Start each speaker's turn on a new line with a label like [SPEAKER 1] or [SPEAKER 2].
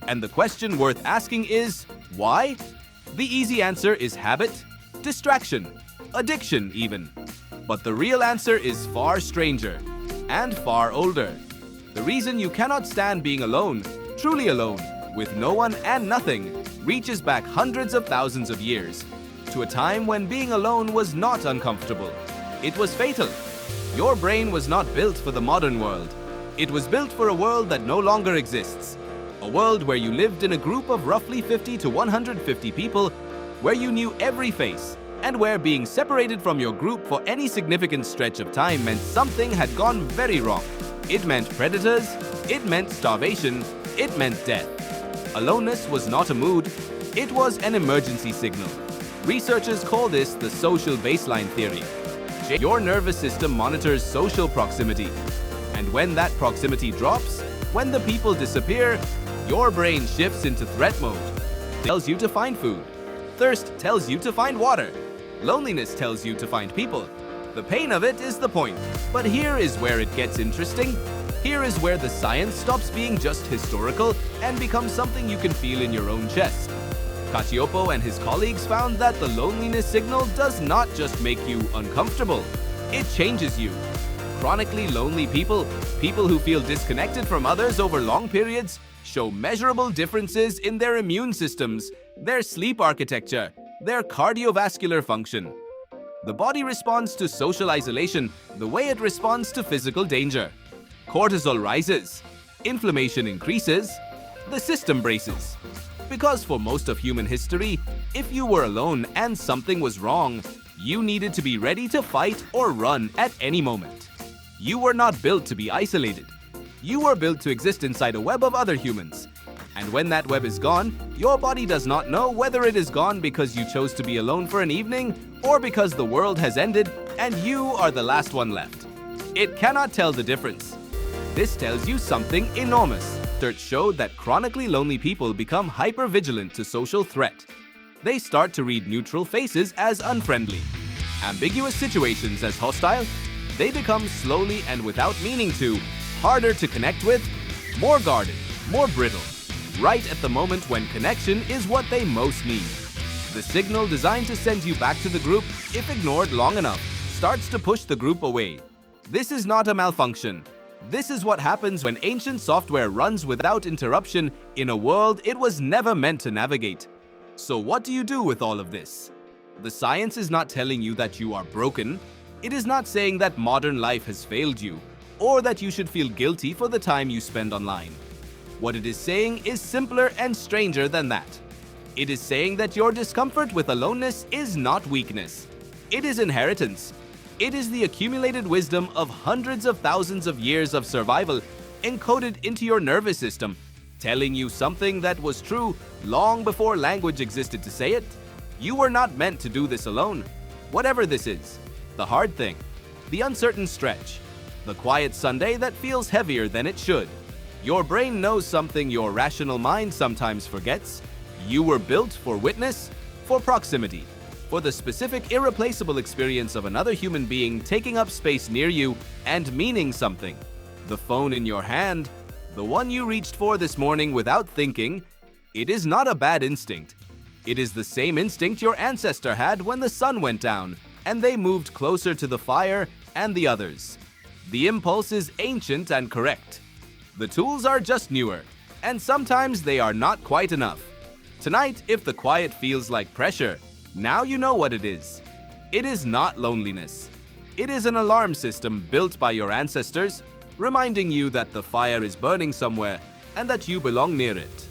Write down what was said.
[SPEAKER 1] And the question worth asking is, why? The easy answer is habit, distraction, addiction even. But the real answer is far stranger and far older. The reason you cannot stand being alone, truly alone, with no one and nothing, reaches back hundreds of thousands of years, to a time when being alone was not uncomfortable. It was fatal. Your brain was not built for the modern world. It was built for a world that no longer exists. A world where you lived in a group of roughly 50 to 150 people, where you knew every face, and where being separated from your group for any significant stretch of time meant something had gone very wrong. It meant predators, it meant starvation, it meant death. Aloneness was not a mood, it was an emergency signal. Researchers call this the social baseline theory. Your nervous system monitors social proximity. And when that proximity drops, when the people disappear, your brain shifts into threat mode. It tells you to find food. Thirst tells you to find water. Loneliness tells you to find people. The pain of it is the point. But here is where it gets interesting. Here is where the science stops being just historical and becomes something you can feel in your own chest. Cacioppo and his colleagues found that the loneliness signal does not just make you uncomfortable, it changes you. Chronically lonely people, people who feel disconnected from others over long periods, show measurable differences in their immune systems, their sleep architecture, their cardiovascular function. The body responds to social isolation the way it responds to physical danger. Cortisol rises, inflammation increases, the system braces. Because for most of human history, if you were alone and something was wrong, you needed to be ready to fight or run at any moment. You were not built to be isolated. You were built to exist inside a web of other humans. And when that web is gone, your body does not know whether it is gone because you chose to be alone for an evening or because the world has ended and you are the last one left. It cannot tell the difference. This tells you something enormous. Research showed that chronically lonely people become hypervigilant to social threat. They start to read neutral faces as unfriendly, ambiguous situations as hostile. They become slowly and without meaning to, harder to connect with, more guarded, more brittle, right at the moment when connection is what they most need. The signal designed to send you back to the group, if ignored long enough, starts to push the group away. This is not a malfunction. This is what happens when ancient software runs without interruption in a world it was never meant to navigate. So what do you do with all of this? The science is not telling you that you are broken. It is not saying that modern life has failed you, or that you should feel guilty for the time you spend online. What it is saying is simpler and stranger than that. It is saying that your discomfort with aloneness is not weakness. It is inheritance. It is the accumulated wisdom of hundreds of thousands of years of survival encoded into your nervous system, telling you something that was true long before language existed to say it. You were not meant to do this alone. Whatever this is, the hard thing, the uncertain stretch, the quiet Sunday that feels heavier than it should. Your brain knows something your rational mind sometimes forgets. You were built for witness, for proximity, for the specific irreplaceable experience of another human being taking up space near you and meaning something. The phone in your hand, the one you reached for this morning without thinking, it is not a bad instinct. It is the same instinct your ancestor had when the sun went down and they moved closer to the fire and the others. The impulse is ancient and correct. The tools are just newer, and sometimes they are not quite enough. Tonight, if the quiet feels like pressure, now you know what it is. It is not loneliness. It is an alarm system built by your ancestors, reminding you that the fire is burning somewhere and that you belong near it.